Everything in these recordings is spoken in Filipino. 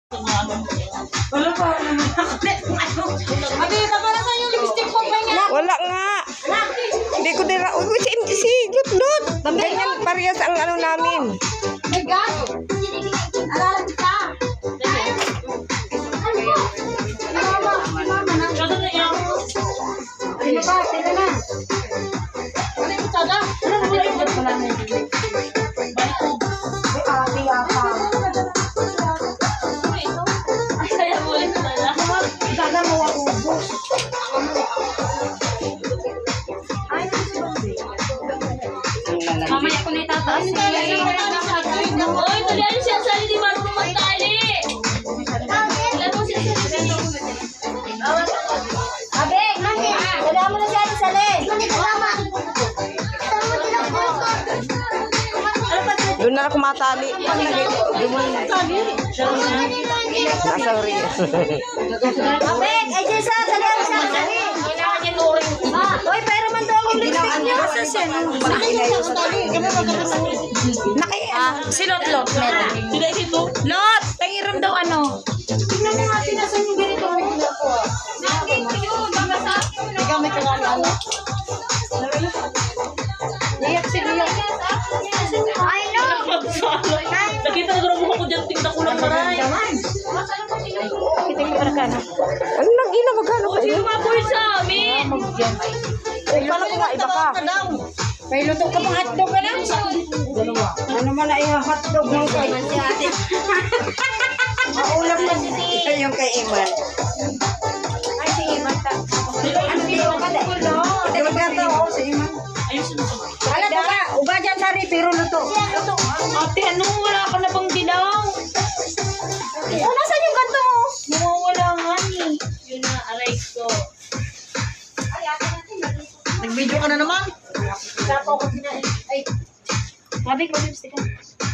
Wala pa ako naman. Abi, tapala sa yung lipstick mo ba niya? Wala nga. Hindi ko dira. Uy, si Lutlot. Ganyan parehas ang ano namin. My God! Alalan ka! Mama na. Ano ba? Tira na. Ano yung tsada? Ano mo yung wala na yung ate yata. Kaya mo ulit pala. Tsada mo ako ubos. Mamaya ko na itataas. Oy, tuloy ano siya sali, di marunong magtali. Alam mo siya sali. Abe, dala mo na siya sali. Doon na ako matali. Nasa uri. Abe, ay dyan sa sali ang siya sali. Kailangan niya luring. Oy, pero man daw ang lipstick niya. Si Lot, meron. Sila dito. Lot, pangiram daw ano. Tingnan mo nga, tinasan yung ganito. Nakita yun, baka sa akin. Ikaw may kakala. Iyak si Iyak. I know. Nakita na gano'n ko dyan, tingnan ko lang maray. Kita yung para ka na. Ano nang ina? Magkano ka? Sino mabuhay sa amin? Paano ko nga iba ka? May luto ka pang hotdog ka na. Ano man ay hotdog mo kay Si ate. Maulam na yung kay Iman. Ay, sige, basta. Ano dito ka dahil? Di ba gato ako sa Iman? Ayusin mo. Alam ko ba? Uba dyan sari pero luto. Ate, ano? Wala ka na bang dilaw? Oh, nasan yung ganto mo? Nawawala nga ni. Yun na, aray ko. Nag-video ka na naman? Sabi ko, lipstick ka.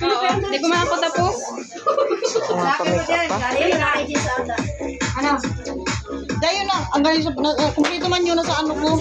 Oo, hindi ko makapatapos. Pamikap pa. Ano? Dahil na, ang galing sa, kumpleto man yun na sa ano ko.